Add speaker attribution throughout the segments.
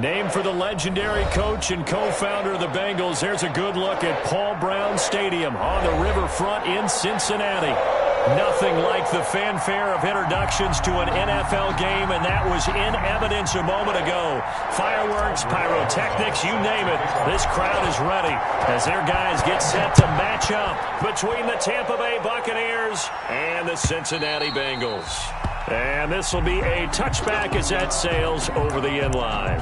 Speaker 1: Named for the legendary coach and co-founder of the Bengals, there's a good look at Paul Brown Stadium on the riverfront in Cincinnati. Nothing like the fanfare of introductions to an NFL game, and that was in evidence a moment ago. Fireworks, pyrotechnics, you name it. This crowd is ready as their guys get set to match up between the Tampa Bay Buccaneers and the Cincinnati Bengals. And this will be a touchback as that sails over the end line.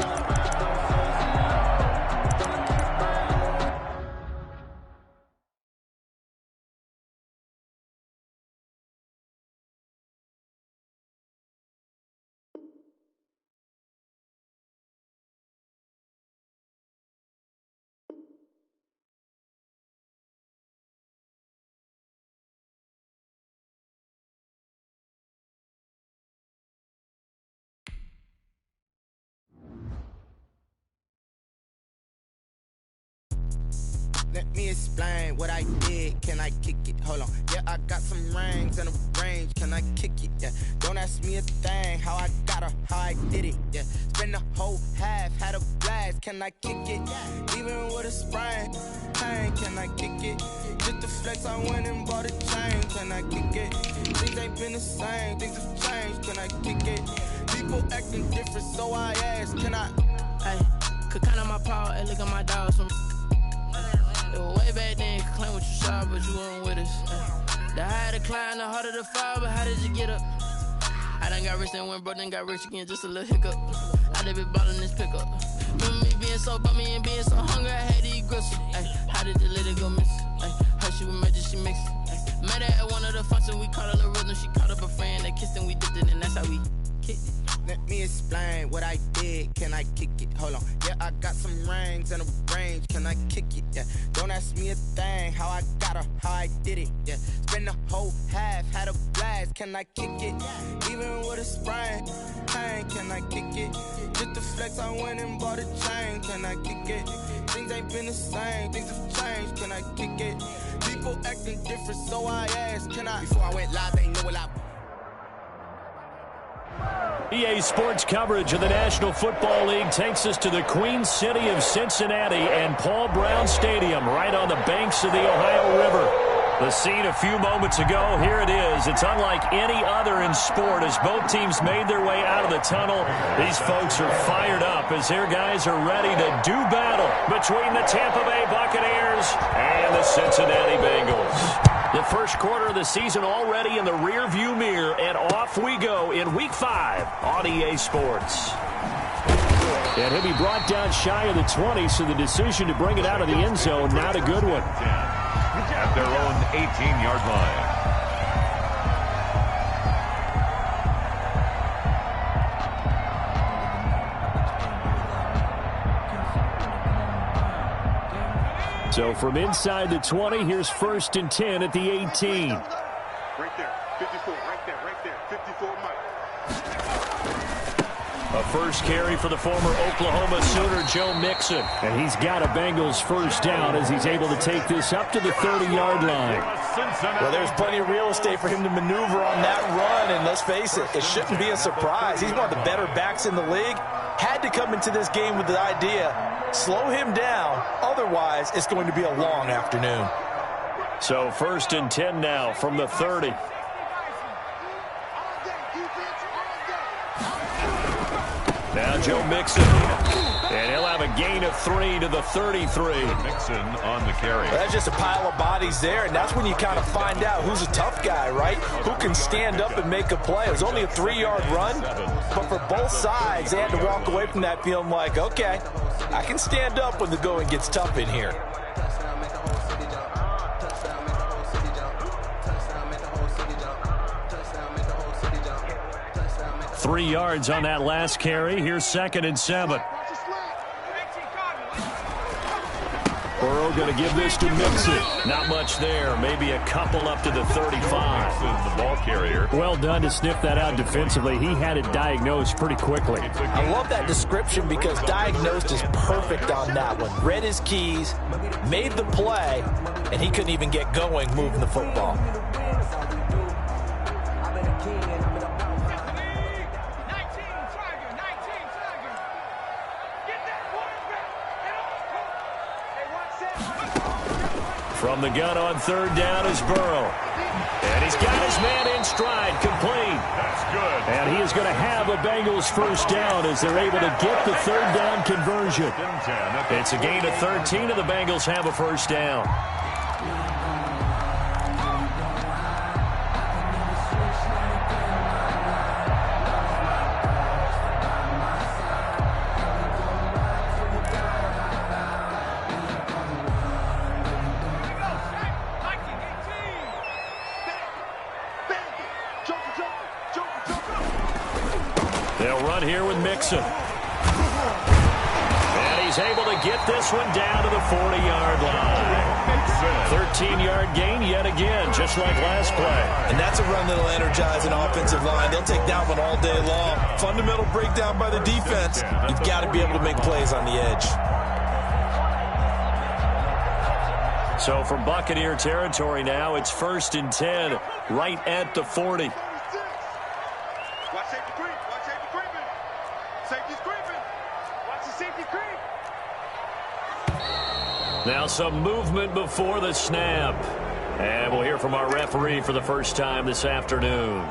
Speaker 2: Let me explain what I did. Can I kick it? Hold on. Yeah, I got some rings and a range. Can I kick it? Yeah. Don't ask me a thing. How I got her, how I did it. Yeah. Spend the whole half, had a blast. Can I kick it? Even with a sprain. Pain, can I kick it? Just the flex, I went and bought a chain. Can I kick it? Things ain't been the same. Things have changed. Can I kick it? People acting different, so I ask. Can I?
Speaker 3: Hey, could count on my power and look at my dogs from. It was way back then, you could claim what you saw, but you weren't with us. The higher the climb, the harder the fall, but how did you get up? I done got rich, then went broke, then got rich again, just a little hiccup. I done been ballin' this pickup. Remember me being so bummy and being so hungry, I had to eat gristle. Ay, how did the little go miss? Ay, her she was magic, she mixed. Ay, met her at one of the functions, we caught her a rhythm, she caught up a friend, they kissed and we dipped it, and that's how we kicked it.
Speaker 2: Let me explain what I did. Can I kick it? Hold on. Yeah, I got some rings and a range. Can I kick it? Yeah. Don't ask me a thing. How I got her, how I did it. Yeah. Spend the whole half, had a blast. Can I kick it? Even with a sprain. Pain, can I kick it? Just the flex, I went and bought a chain. Can I kick it? Things ain't been the same. Things have changed. Can I kick it? People acting different, so I asked. Can I? Before I went live, they know what I.
Speaker 1: EA Sports coverage of the National Football League takes us to the Queen City of Cincinnati and Paul Brown Stadium right on the banks of the Ohio River. The scene a few moments ago, here it is. It's unlike any other in sport as both teams made their way out of the tunnel. These folks are fired up as their guys are ready to do battle between the Tampa Bay Buccaneers and the Cincinnati Bengals. The first quarter of the season already in the rearview mirror, and off we go in Week 5 on EA Sports. And he'll be brought down shy of the 20, so the decision to bring it out of the end zone, not a good one.
Speaker 4: At their own 18-yard line.
Speaker 1: So from inside the 20, here's 1st and 10 at the 18.
Speaker 5: Right there, 54, right there, 54, Mike.
Speaker 1: A first carry for the former Oklahoma Sooner, Joe Mixon. And he's got a Bengals first down as he's able to take this up to the 30-yard line.
Speaker 6: Well, there's plenty of real estate for him to maneuver on that run, and let's face it, it shouldn't be a surprise. He's one of the better backs in the league. Had to come into this game with the idea, slow him down, otherwise it's going to be a long afternoon.
Speaker 1: So 1st and 10 now from the 30. Now Joe Mixon, and he'll have a gain of 3 to the 33.
Speaker 4: Mixon on the carry.
Speaker 6: Well, that's just a pile of bodies there, and that's when you kind of find out who's a tough guy, right? Who can stand up and make a play. It was only a 3-yard run, but for both sides, they had to walk away from that feeling like, okay, I can stand up when the going gets tough in here.
Speaker 1: Three yards on that last carry. Here's 2nd and 7. Burrow going to give this to Mixon. Not much there. Maybe a couple up to the 35.
Speaker 4: The ball carrier.
Speaker 1: Well done to sniff that out defensively. He had it diagnosed pretty quickly.
Speaker 6: I love that description because diagnosed is perfect on that one. Read his keys, made the play, and he couldn't even get going moving the football.
Speaker 1: From the gun on third down is Burrow. And he's got his man in stride, complete.
Speaker 4: That's good.
Speaker 1: And he is going to have a Bengals first down as they're able to get the third down conversion. It's a gain of 13, and the Bengals have a first down. They'll run here with Mixon. And he's able to get this one down to the 40-yard line. 13-yard gain yet again, just like last play.
Speaker 6: And that's a run that'll energize an offensive line. They'll take that one all day long. Fundamental breakdown by the defense. You've got to be able to make plays on the edge.
Speaker 1: So from Buccaneer territory now, it's 1st and 10, right at the 40.
Speaker 5: Watch safety creep. Watch safety creeping. Safety's creeping. Watch the safety creep.
Speaker 1: Now some movement before the snap. And we'll hear from our referee for the first time this afternoon.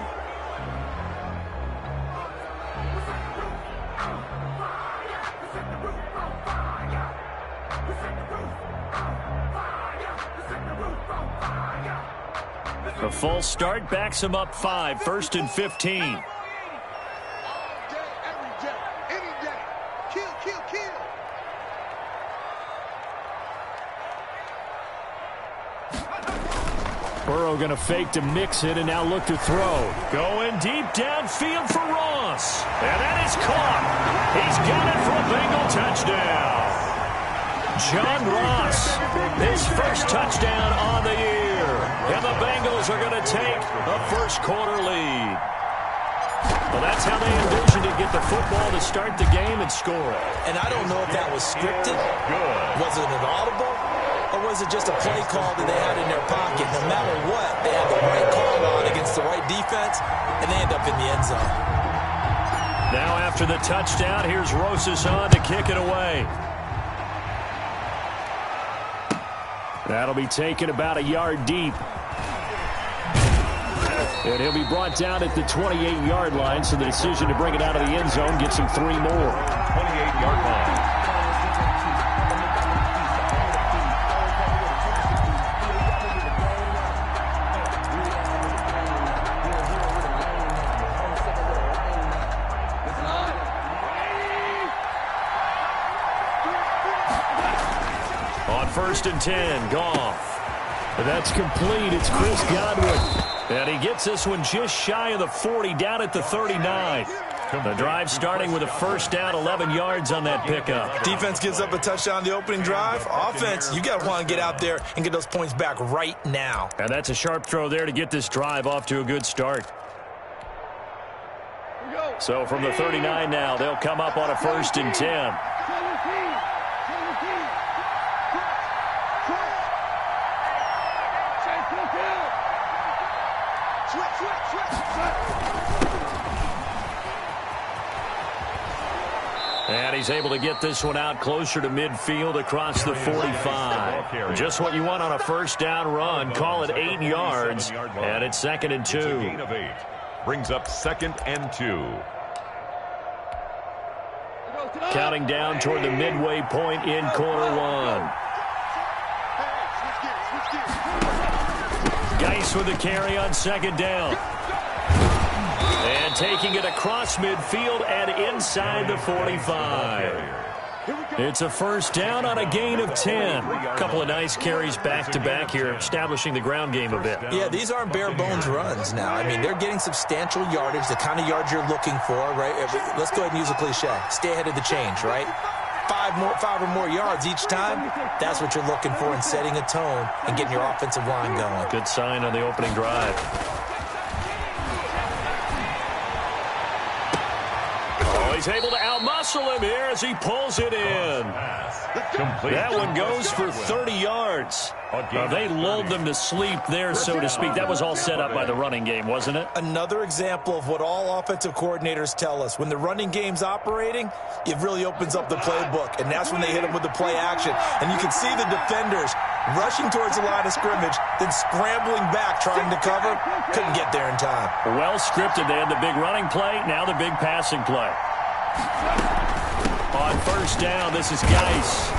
Speaker 1: A false start backs him up 5, 1st and 15. Burrow going to fake to mix it and now look to throw. Going deep downfield for Ross. And that is caught. He's got it for a Bengal touchdown. John Ross, his first touchdown on the year. And the Bengals are going to take a first-quarter lead. Well, that's how they envisioned to get the football to start the game and score.
Speaker 6: And I don't know if that was scripted. Was it an audible? Or was it just a play call that they had in their pocket? No matter what, they had the right call on against the right defense, and they end up in the end zone.
Speaker 1: Now after the touchdown, here's Rosas on to kick it away. That'll be taken about a yard deep. And he'll be brought down at the 28-yard line, so the decision to bring it out of the end zone gets him 3 more.
Speaker 4: 28-yard line.
Speaker 1: On 1st and 10, Goff. And that's complete. It's Chris Godwin. And he gets this one just shy of the 40, down at the 39. The drive starting with a first down, 11 yards on that pickup.
Speaker 6: Defense gives up a touchdown the opening drive. Offense, you got to want to get out there and get those points back right now.
Speaker 1: And that's a sharp throw there to get this drive off to a good start. So from the 39 now, they'll come up on a 1st and 10. And he's able to get this one out closer to midfield across the 45. Just what you want on a first down run. Call it 8 yards. And it's 2nd and 2.
Speaker 4: Gain of 8. Brings up 2nd and 2.
Speaker 1: Counting down toward the midway point in quarter 1. Geis with the carry on 2nd down. And taking it across midfield and inside the 45. It's a first down on a gain of 10. A couple of nice carries back-to-back here, establishing the ground game a bit.
Speaker 6: Yeah, these aren't bare-bones runs now. I mean, they're getting substantial yardage, the kind of yards you're looking for, right? Let's go ahead and use a cliche. Stay ahead of the change, right? 5 or more yards each time, that's what you're looking for in setting a tone and getting your offensive line going.
Speaker 1: Good sign on the opening drive. Oh, he's able to outmuscle him here as he pulls it in. That one goes for 30 yards. They lulled them to sleep there, so to speak. That was all set up by the running game, wasn't it?
Speaker 6: Another example of what all offensive coordinators tell us. When the running game's operating, it really opens up the playbook, and that's when they hit them with the play action. And you can see the defenders rushing towards the line of scrimmage, then scrambling back trying to cover. Couldn't get there in time.
Speaker 1: Well scripted. They had the big running play, now the big passing play. On first down, this is Geis.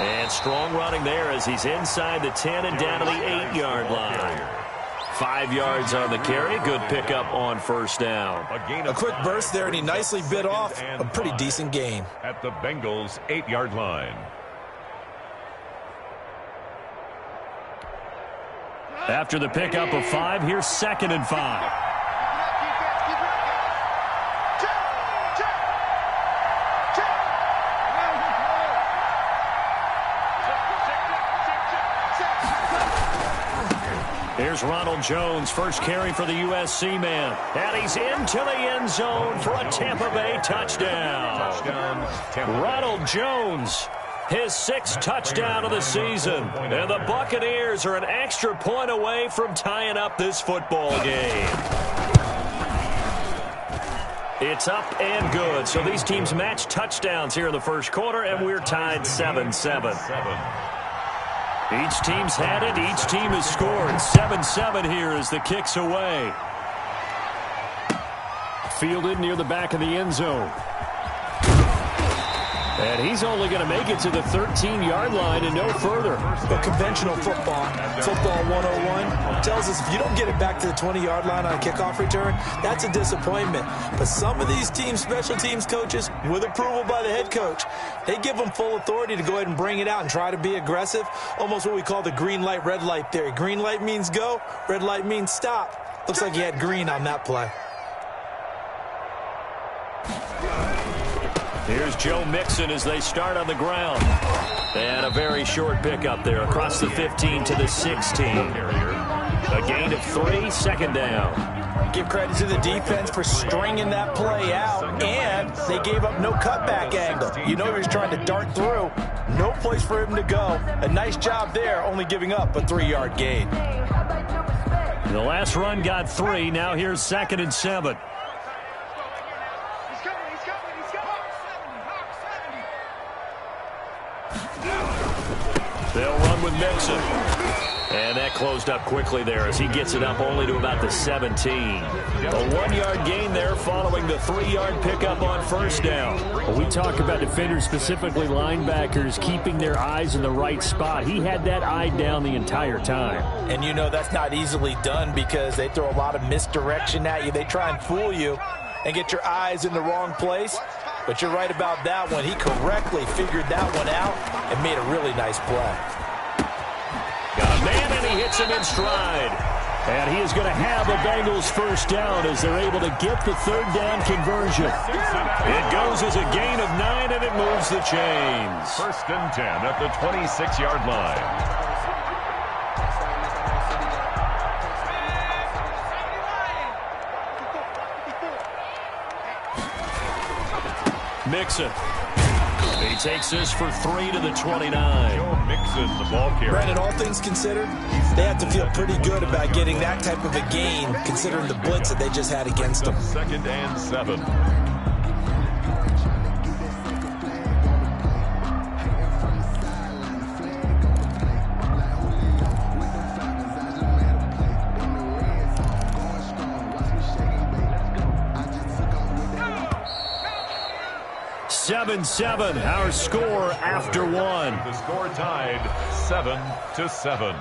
Speaker 1: And strong running there as he's inside the 10 and down to the 8-yard line. 5 yards on the carry. Good pickup on first down.
Speaker 6: A quick burst there, and he nicely bit off a pretty decent gain.
Speaker 4: At the Bengals' 8-yard line.
Speaker 1: After the pickup of 5, here's 2nd and 5. Here's Ronald Jones, first carry for the USC man. And he's into the end zone for a Tampa Bay touchdown. Ronald Jones, his 6th touchdown of the season. And the Buccaneers are an extra point away from tying up this football game. It's up and good. So these teams match touchdowns here in the first quarter, and we're tied 7-7. Each team's had it. Each team has scored. 7-7 here as the kick's away. Fielded near the back of the end zone. And he's only going to make it to the 13-yard line and no further.
Speaker 6: But conventional football 101, tells us if you don't get it back to the 20-yard line on a kickoff return, that's a disappointment. But some of these teams, special teams coaches, with approval by the head coach, they give them full authority to go ahead and bring it out and try to be aggressive. Almost what we call the green light, red light theory. Green light means go, red light means stop. Looks like he had green on that play.
Speaker 1: Here's Joe Mixon as they start on the ground. And a very short pickup there across the 15 to the 16. A gain of 3, 2nd down.
Speaker 6: Give credit to the defense for stringing that play out, and they gave up no cutback angle. You know he was trying to dart through. No place for him to go. A nice job there, only giving up a 3-yard gain.
Speaker 1: The last run got 3. Now here's 2nd and 7. They'll run with Mixon. And that closed up quickly there as he gets it up only to about the 17. A 1-yard gain there following the 3-yard pickup on first down.
Speaker 7: Well, we talk about defenders, specifically linebackers, keeping their eyes in the right spot. He had that eye down the entire time.
Speaker 6: And you know that's not easily done because they throw a lot of misdirection at you. They try and fool you and get your eyes in the wrong place. But you're right about that one. He correctly figured that one out and made a really nice play.
Speaker 1: Got a man, and he hits him in stride. And he is going to have the Bengals first down as they're able to get the 3rd down conversion. It goes as a gain of 9, and it moves the chains.
Speaker 4: 1st and 10 at the 26-yard line.
Speaker 1: Mixon. He takes this for 3 to the 29.
Speaker 4: Joe Mixon, the ball carrier.
Speaker 6: Brandon, all things considered, they have to feel pretty good about getting that type of a gain, considering the blitz that they just had against them.
Speaker 4: 2nd and 7.
Speaker 1: Seven, our score after 1.
Speaker 4: The score tied 7-7.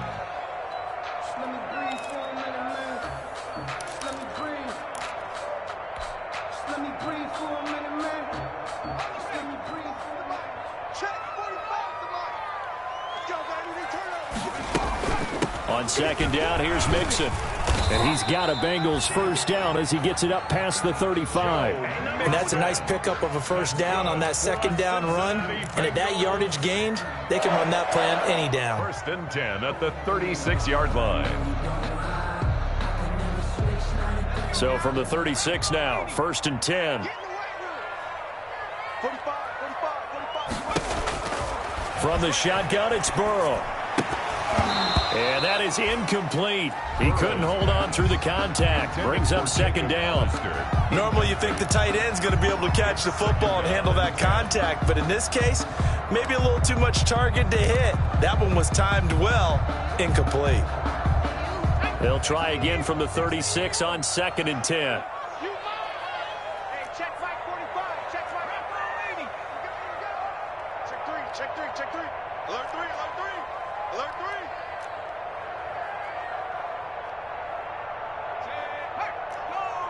Speaker 1: On 2nd down, here's Mixon. And he's got a Bengals first down as he gets it up past the 35.
Speaker 6: And that's a nice pickup of a first down on that 2nd down run. And at that yardage gained, they can run that play on any down.
Speaker 4: 1st and 10 at the 36-yard line.
Speaker 1: So from the 36 now, 1st and 10. From the shotgun, it's Burrow. And that is incomplete. He couldn't hold on through the contact. Brings up 2nd down.
Speaker 6: Normally you think the tight end's going to be able to catch the football and handle that contact. But in this case, maybe a little too much target to hit. That one was timed well, incomplete.
Speaker 1: They'll try again from the 36 on 2nd and 10.
Speaker 5: Check 545. Check 580. Check 3. Check 3. Check 3. Alert 3. Alert 3. Alert 3.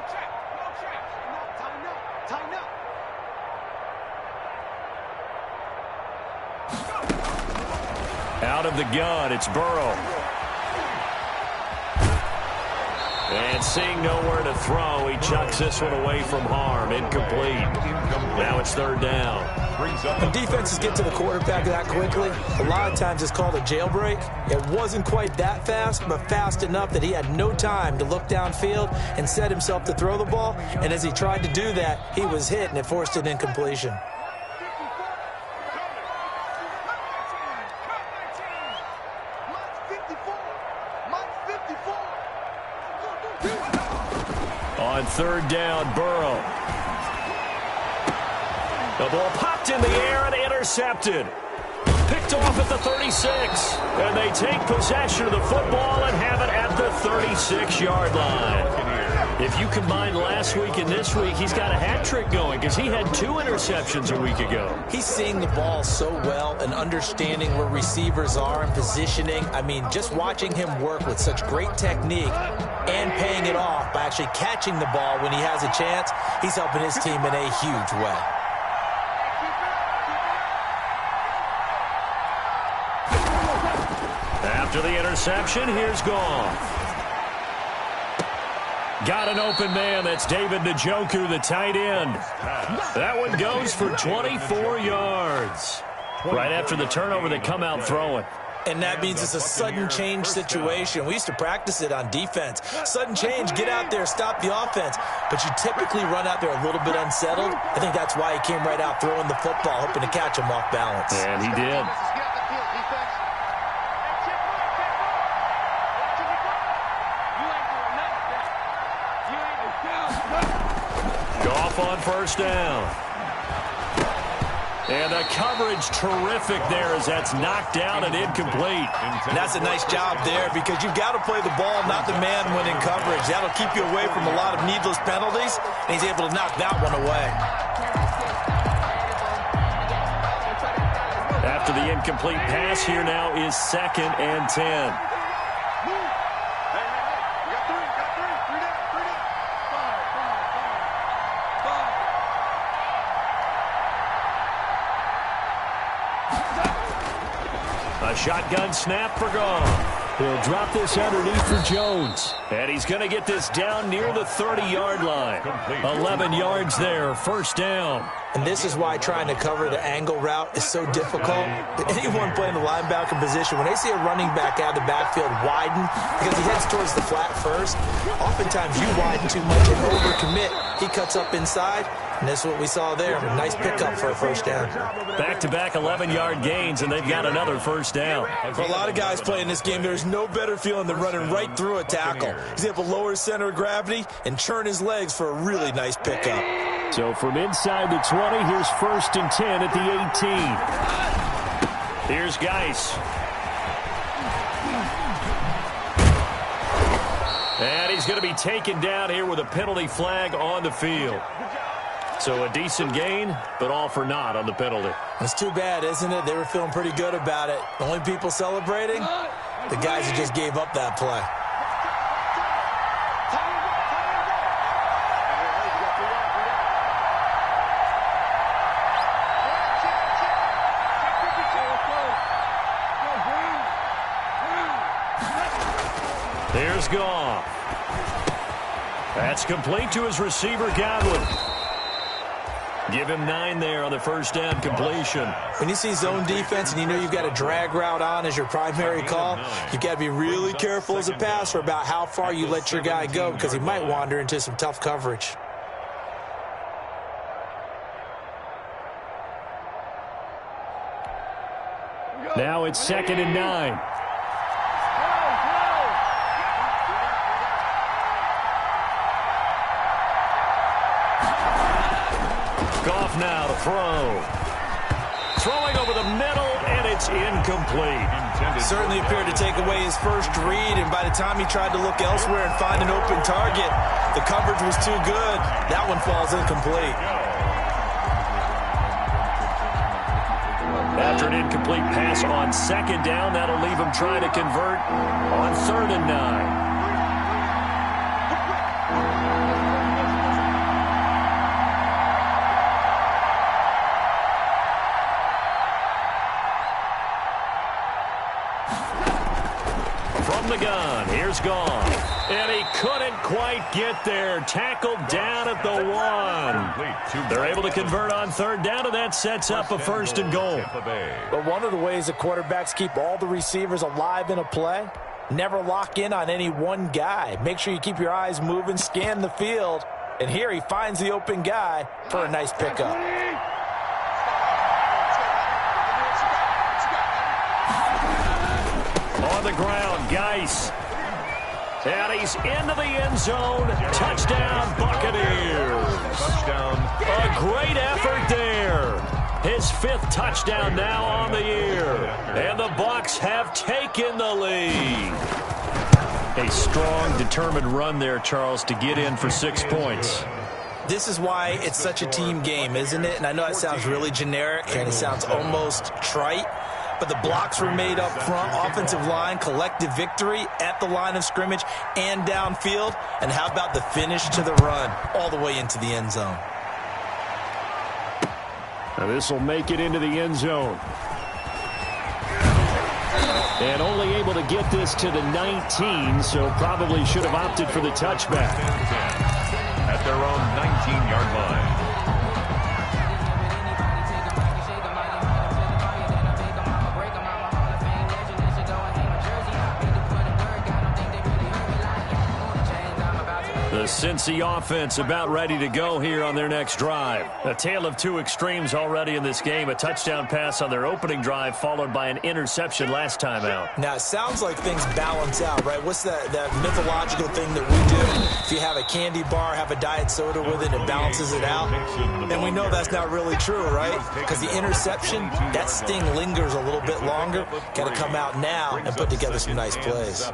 Speaker 5: Check. Go check. Time up. Time up.
Speaker 1: Out of the gun, it's Burrow. And seeing nowhere to throw, he chucks this one away from harm. Incomplete. Now it's 3rd down.
Speaker 6: When defenses get to the quarterback that quickly, a lot of times it's called a jailbreak. It wasn't quite that fast, but fast enough that he had no time to look downfield and set himself to throw the ball. And as he tried to do that, he was hit, and it forced an incompletion.
Speaker 1: On 3rd down, Burrow. The ball popped in the air and intercepted. Picked off at the 36. And they take possession of the football and have it at the 36-yard line. If you combine last week and this week, he's got a hat trick going because he had 2 interceptions a week ago.
Speaker 6: He's seeing the ball so well and understanding where receivers are and positioning. I mean, just watching him work with such great technique and paying it off by actually catching the ball when he has a chance, he's helping his team in a huge way.
Speaker 1: After the interception, here's Goff. Got an open man. That's David Njoku, the tight end. That one goes for 24 yards. Right after the turnover, they come out throwing.
Speaker 6: And that means it's a sudden change situation. We used to practice it on defense. Sudden change, get out there, stop the offense. But you typically run out there a little bit unsettled. I think that's why he came right out throwing the football, hoping to catch him off balance.
Speaker 1: And he did. Goff on 1st down. And the coverage terrific there as that's knocked down and incomplete.
Speaker 6: And that's a nice job there because you've got to play the ball, not the man when in coverage. That'll keep you away from a lot of needless penalties, and he's able to knock that one away.
Speaker 1: After the incomplete pass, here now is 2nd and 10. A shotgun snap for Goff.
Speaker 7: He'll drop this underneath for Jones.
Speaker 1: And he's going to get this down near the 30-yard line. 11 yards there, 1st down.
Speaker 6: And this is why trying to cover the angle route is so difficult. Anyone playing the linebacker position, when they see a running back out of the backfield widen because he heads towards the flat first, oftentimes you widen too much and overcommit. He cuts up inside, and that's what we saw there. A nice pickup for a 1st down.
Speaker 1: Back-to-back 11-yard gains, and they've got another 1st down.
Speaker 6: For a lot of guys playing this game, there's no better feeling than running right through a tackle. He's able to lower his center of gravity and churn his legs for a really nice pickup.
Speaker 7: So from inside the 20, here's 1st and 10 at the 18.
Speaker 1: Here's Geis. And he's going to be taken down here with a penalty flag on the field. So a decent gain, but all for naught on the penalty.
Speaker 6: It's too bad, isn't it? They were feeling pretty good about it. The only people celebrating, the guys who just gave up that play.
Speaker 1: Here's Goff. That's complete to his receiver, Godwin. Give him 9 there on the 1st down completion.
Speaker 6: When you see zone defense and you know you've got a drag route on as your primary call, you've got to be really careful as a passer about how far you let your guy go because he might wander into some tough coverage.
Speaker 7: Now it's 2nd and 9.
Speaker 1: Goff now to throw. Throwing over the middle, and it's incomplete.
Speaker 6: Certainly appeared to take away his first read, and by the time he tried to look elsewhere and find an open target, the coverage was too good. That one falls incomplete.
Speaker 1: After an incomplete pass on second down, that'll leave him trying to convert on 3rd and 9. The gun, here's gone, and he couldn't quite get there. Tackled down at the 1. They're able to convert on 3rd down, and that sets up a 1st and goal.
Speaker 6: But one of the ways that quarterbacks keep all the receivers alive in a play, never lock in on any one guy. Make sure you keep your eyes moving, scan the field, and here he finds the open guy for a nice pickup.
Speaker 1: On the ground, Geis. And he's into the end zone. Touchdown, Buccaneers.
Speaker 4: Touchdown.
Speaker 1: A great effort there. His 5th touchdown now on the year. And the Bucks have taken the lead. A strong, determined run there, Charles, to get in for 6 points.
Speaker 6: This is why it's such a team game, isn't it? And I know that sounds really generic and it sounds almost trite. But the blocks were made up front, offensive line, collective victory at the line of scrimmage and downfield. And how about the finish to the run all the way into the end zone?
Speaker 7: Now this will make it into the end zone. And only able to get this to the 19, so probably should have opted for the touchback.
Speaker 4: At their own 19-yard line.
Speaker 1: The Cincy offense about ready to go here on their next drive. A tale of 2 extremes already in this game. A touchdown pass on their opening drive followed by an interception last time out.
Speaker 6: Now, it sounds like things balance out, right? What's that mythological thing that we do? If you have a candy bar, have a diet soda with it, it balances it out. And we know that's not really true, right? Because the interception, that sting lingers a little bit longer. Got to come out now and put together some nice plays.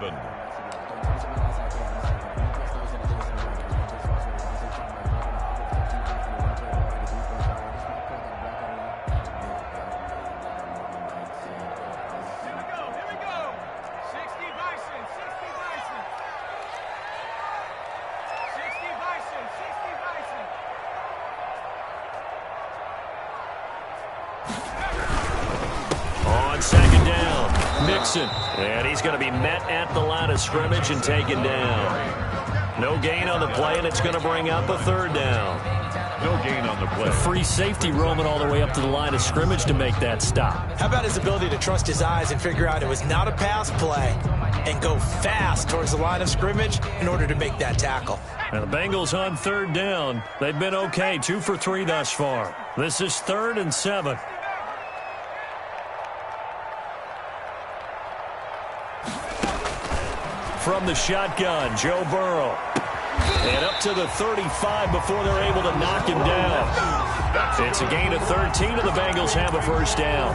Speaker 1: And he's going to be met at the line of scrimmage and taken down. No gain on the play, and it's going to bring up a 3rd down.
Speaker 4: No gain on the play.
Speaker 1: A free safety roaming all the way up to the line of scrimmage to make that stop.
Speaker 6: How about his ability to trust his eyes and figure out it was not a pass play and go fast towards the line of scrimmage in order to make that tackle.
Speaker 1: And the Bengals on 3rd down. They've been okay, 2 for 3 thus far. This is 3rd and 7. From the shotgun, Joe Burrow. And up to the 35 before they're able to knock him down. It's a gain of 13, and the Bengals have a 1st down.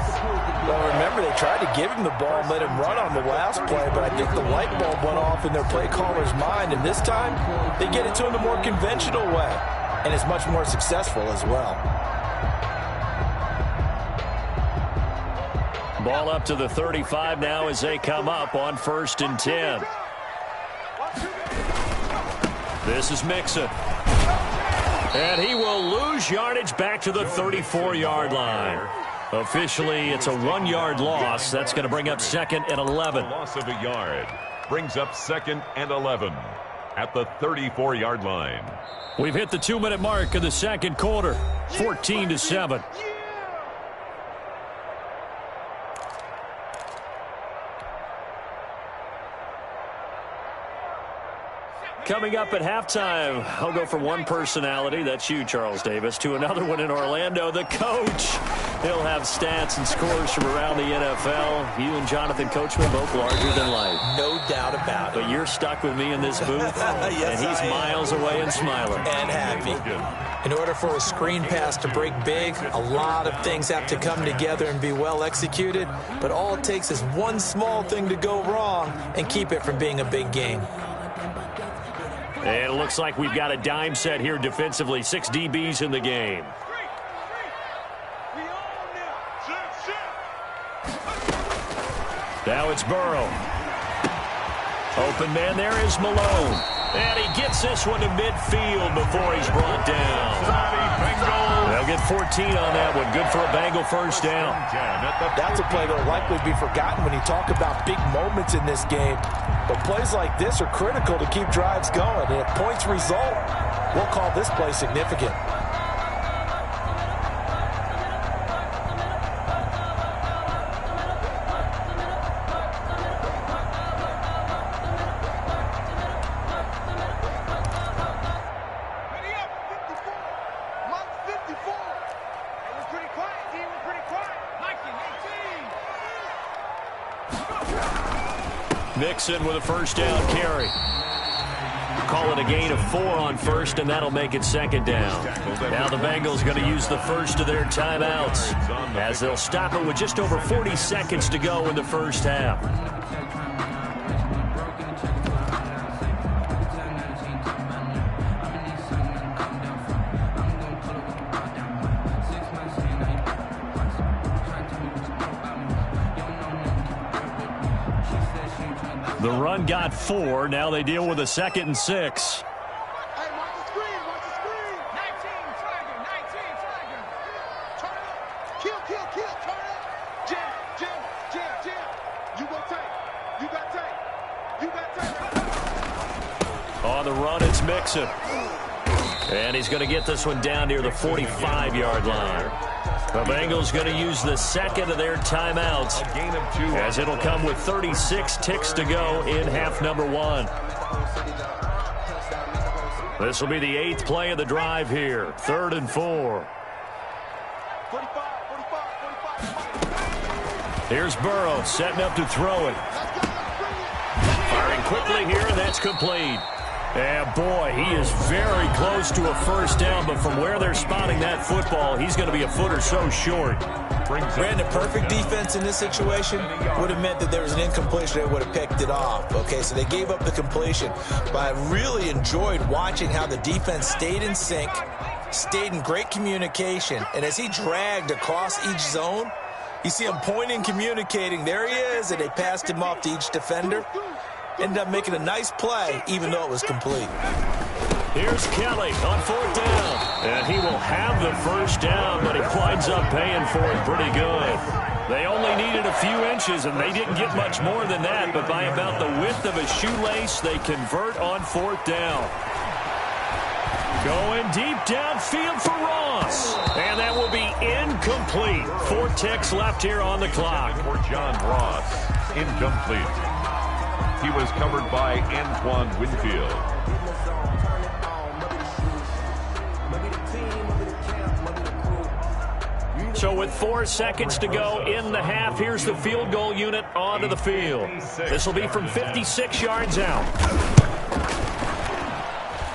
Speaker 6: Well, remember, they tried to give him the ball and let him run on the last play, but I think the light bulb went off in their play caller's mind, and this time they get it to him the more conventional way, and it's much more successful as well.
Speaker 1: Ball up to the 35 now as they come up on 1st and 10. This is Mixon. And he will lose yardage back to the 34-yard line. Officially, it's a 1-yard loss. That's going to bring up 2nd and 11.
Speaker 4: Loss of a yard brings up 2nd and 11 at the 34-yard line.
Speaker 1: We've hit the 2-minute mark of the 2nd quarter, 14-7. Coming up at halftime, I'll go from one personality, that's you, Charles Davis, to another one in Orlando, the coach. He'll have stats and scores from around the NFL. You and Jonathan Coachman both larger than life.
Speaker 6: No doubt about it.
Speaker 1: But you're stuck with me in this booth,
Speaker 6: yes,
Speaker 1: and he's miles away and smiling.
Speaker 6: And happy. In order for a screen pass to break big, a lot of things have to come together and be well executed, but all it takes is one small thing to go wrong and keep it from being a big game.
Speaker 1: And it looks like we've got a dime set here defensively. 6 DBs in the game. Now it's Burrow. Open man there is Malone. And he gets this one to midfield before he's brought down. They'll get 14 on that one. Good for a Bengal first down.
Speaker 6: That's a play that will likely be forgotten when you talk about big moments in this game. But plays like this are critical to keep drives going. And if points result, we'll call this play significant.
Speaker 1: Mixon with a first down carry. Call it a gain of 4 on first, and that'll make it second down. Now the Bengals going to use the first of their timeouts as they'll stop it with just over 40 seconds to go in the first half. The run got 4. Now they deal with a 2nd and 6.
Speaker 5: Hey, watch the screen, watch the screen. 19, Tiger, 19, Tiger. Turn up, kill, turn up. Jam. You go tight. You got tight.
Speaker 1: On the run, it's Mixon. And he's going to get this one down near the 45-yard line. The Bengals going to use the second of their timeouts as it'll come with 36 ticks to go in half number 1. This will be the 8th play of the drive here. 3rd and 4. Here's Burrow setting up to throw it. Firing quickly here, and that's complete. And boy, he is very close to a first down, but from where they're spotting that football, he's going to be a foot or so short.
Speaker 6: Brandon, perfect defense in this situation would have meant that there was an incompletion. They would have picked it off. Okay, so they gave up the completion. But I really enjoyed watching how the defense stayed in sync, stayed in great communication, and as he dragged across each zone, you see him pointing, communicating. There he is, and they passed him off to each defender. Ended up making a nice play, even though it was complete.
Speaker 1: Here's Kelly on 4th down. And he will have the first down, but he winds up paying for it pretty good. They only needed a few inches, and they didn't get much more than that. But by about the width of a shoelace, they convert on 4th down. Going deep downfield for Ross. And that will be incomplete. 4 ticks left here on the clock.
Speaker 4: For John Ross, incomplete. He was covered by Antoine Winfield.
Speaker 1: So with 4 seconds to go in the half, here's the field goal unit onto the field. This will be from 56 yards out.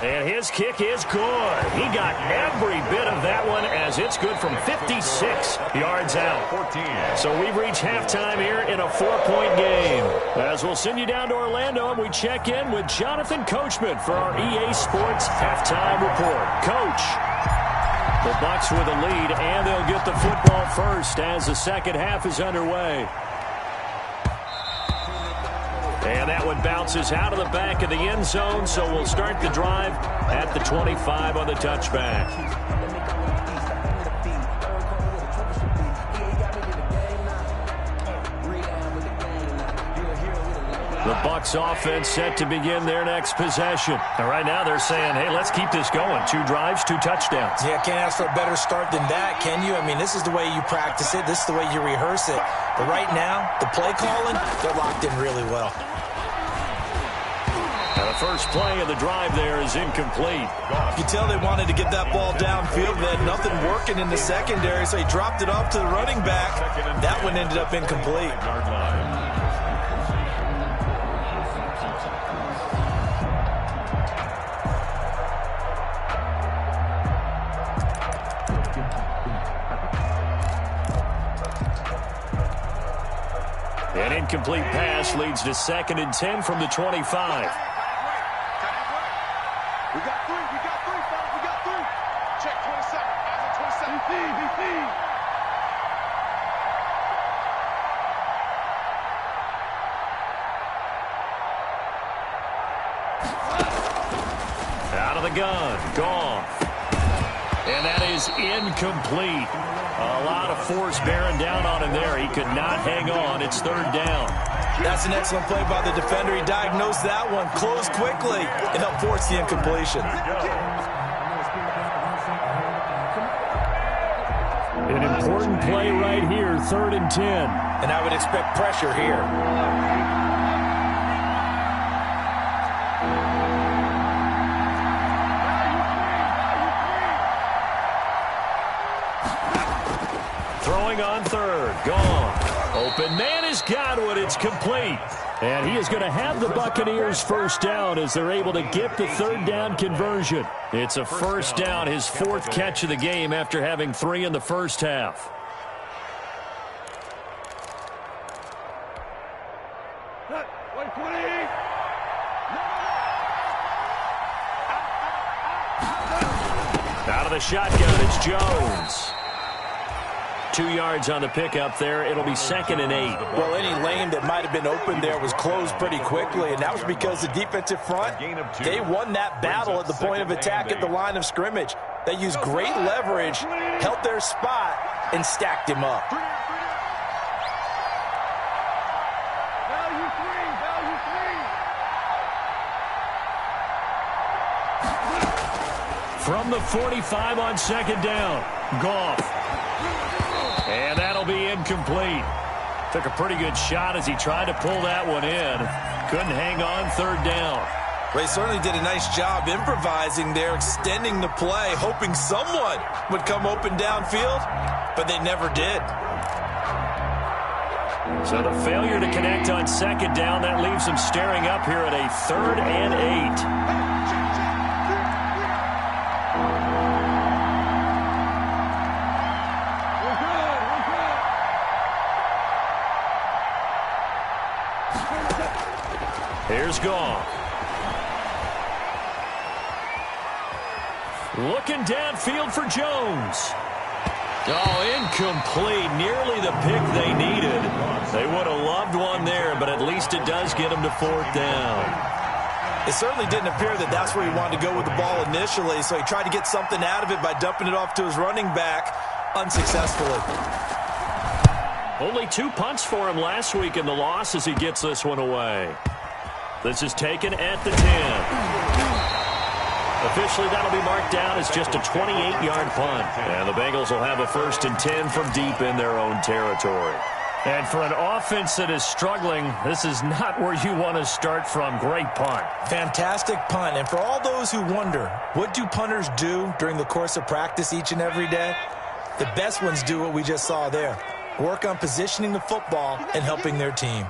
Speaker 1: And his kick is good. He got every bit of that one as it's good from 56 yards out. 14. So we've reached halftime here in a 4-point game. As we'll send you down to Orlando and we check in with Jonathan Coachman for our EA Sports Halftime Report. Coach, the Bucks with a lead, and they'll get the football first as the second half is underway. And that one bounces out of the back of the end zone, so we'll start the drive at the 25 on the touchback. The Bucks offense set to begin their next possession. And right now they're saying, hey, let's keep this going. 2 drives, 2 touchdowns.
Speaker 6: Yeah, can't ask for a better start than that, can you? I mean, this is the way you practice it. This is the way you rehearse it. But right now, the play calling, they're locked in really well.
Speaker 1: The first play of the drive there is incomplete.
Speaker 6: You can tell they wanted to get that ball downfield. They had nothing working in the secondary, so he dropped it off to the running back. That one ended up incomplete.
Speaker 1: An incomplete pass leads to 2nd and 10 from the 25.
Speaker 5: We got three, fellas, we got three. Check 27, eyes on 27. BP.
Speaker 1: Out of the gun, gone. And that is incomplete. A lot of force bearing down on him there. He could not hang on. It's 3rd down.
Speaker 6: That's an excellent play by the defender. He diagnosed that one, closed quickly, and helped force the incompletion.
Speaker 7: An important play right here, 3rd and 10.
Speaker 6: And I would expect pressure here.
Speaker 1: Throwing on 3rd, gone. Open man is Godwin. It's complete. And he is going to have the Buccaneers first down as they're able to get the 3rd down conversion. It's a first down, his 4th catch of the game after having 3 in the first half. Out of the shotgun, it's Jones. 2 yards on the pickup there. It'll be 2nd and 8.
Speaker 6: Well, any lane that might have been open there was closed pretty quickly, and that was because the defensive front, they won that battle at the point of attack at the line of scrimmage. They used great leverage, held their spot, and stacked him up.
Speaker 5: Value three.
Speaker 1: From the 45 on 2nd down, Goff. And that'll be incomplete. Took a pretty good shot as he tried to pull that one in. Couldn't hang on 3rd down.
Speaker 6: Well, he certainly did a nice job improvising there, extending the play, hoping someone would come open downfield, but they never did.
Speaker 1: So the failure to connect on 2nd down, that leaves him staring up here at a 3rd and 8. Here's Goff. Looking downfield for Jones. Oh, incomplete. Nearly the pick they needed. They would have loved one there, but at least it does get them to 4th down.
Speaker 6: It certainly didn't appear that that's where he wanted to go with the ball initially, so he tried to get something out of it by dumping it off to his running back unsuccessfully.
Speaker 1: Only 2 punts for him last week in the loss as he gets this one away. This is taken at the 10. Officially, that'll be marked down as just a 28-yard punt. And the Bengals will have a 1st and 10 from deep in their own territory. And for an offense that is struggling, this is not where you want to start from. Great punt.
Speaker 6: Fantastic punt. And for all those who wonder, what do punters do during the course of practice each and every day? The best ones do what we just saw there. Work on positioning the football and helping their team.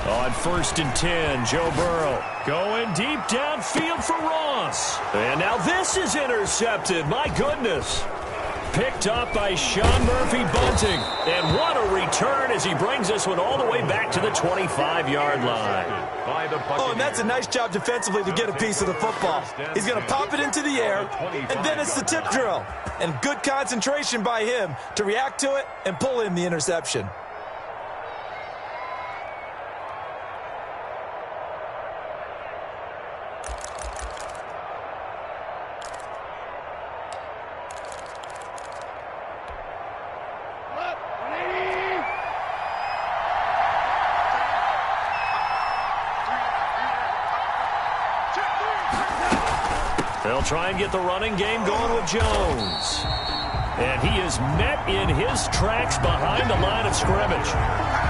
Speaker 1: On 1st and 10, Joe Burrow going deep downfield for Ross. And now this is intercepted. My goodness. Picked up by Sean Murphy-Bunting. And what a return as he brings this one all the way back to the 25-yard line.
Speaker 6: Oh, and that's a nice job defensively to get a piece of the football. He's going to pop it into the air, and then it's the tip drill. And good concentration by him to react to it and pull in the interception.
Speaker 1: They'll try and get the running game going with Jones. And he is met in his tracks behind the line of scrimmage.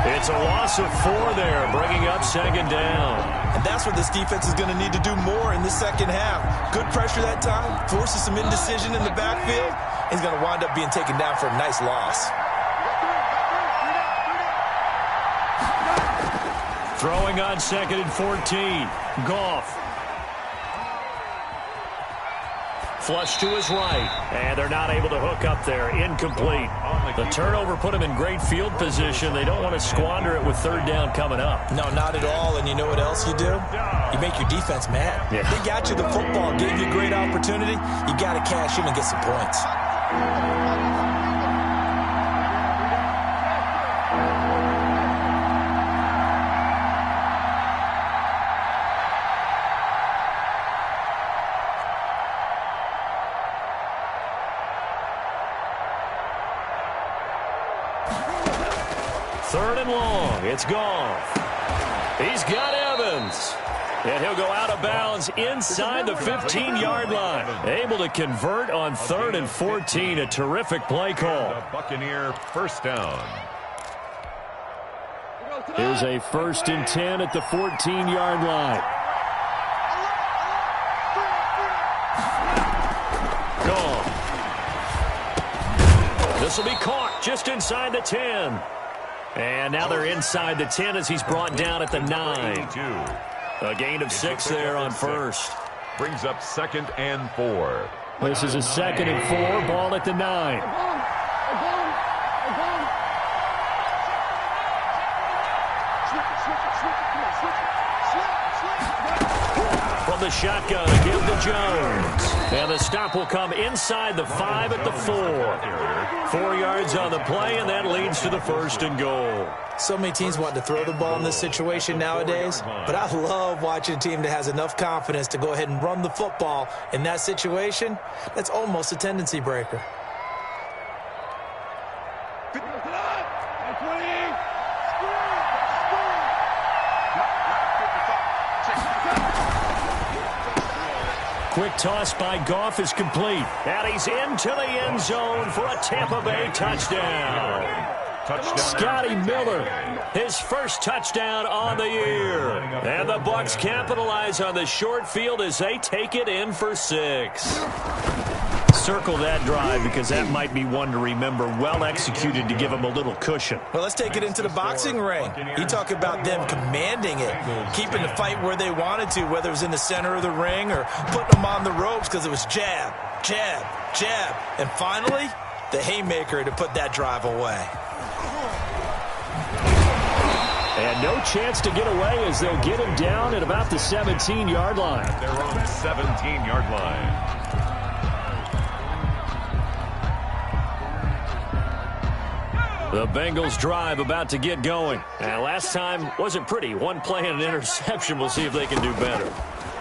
Speaker 1: It's a loss of 4 there, bringing up second down.
Speaker 6: And that's what this defense is going to need to do more in the second half. Good pressure that time, forces some indecision in the backfield. He's going to wind up being taken down for a nice loss.
Speaker 1: Throwing on 2nd and 14. Goff. Flush to his right. And they're not able to hook up there. Incomplete. The turnover put them in great field position. They don't want to squander it with 3rd down coming up.
Speaker 6: No, not at all. And you know what else you do? You make your defense mad.
Speaker 1: Yeah.
Speaker 6: They got you the football, gave you a great opportunity. You got to cash in and get some points.
Speaker 1: Third and long. It's Goff. He's got Evans. And he'll go out of bounds inside the 15-yard line. Able to convert on 3rd and 14. A terrific play call.
Speaker 4: The Buccaneer first down.
Speaker 7: Here's a 1st and 10 at the 14-yard line.
Speaker 1: Goff. This will be caught just inside the 10. And now they're inside the 10 as he's brought down at the 9. A gain of 6 there on 1st.
Speaker 4: Brings up 2nd and 4.
Speaker 7: This is a 2nd and 4, ball at the 9.
Speaker 1: From the shotgun, give to Jones. And the stop will come inside the 5 at the 4. 4 yards on the play, and that leads to the 1st and goal.
Speaker 6: So many teams want to throw the ball in this situation nowadays, but I love watching a team that has enough confidence to go ahead and run the football in that situation. That's almost a tendency breaker.
Speaker 1: Quick toss by Goff is complete. And he's into the end zone for a Tampa Bay touchdown. Scotty Miller, his first touchdown on the year. And the Bucks capitalize on the short field as they take it in for 6. Circle that drive because that might be one to remember. Well executed to give them a little cushion.
Speaker 6: Well, let's take it into the boxing ring. You talk about them commanding it, keeping the fight where they wanted to, whether it was in the center of the ring or putting them on the ropes because it was jab, jab, jab. And finally, the haymaker to put that drive away.
Speaker 7: And no chance to get away as they'll get him down at about the 17-yard line.
Speaker 4: They're on the 17-yard line.
Speaker 1: The Bengals drive about to get going. And last time wasn't pretty. One play and an interception. We'll see if they can do better.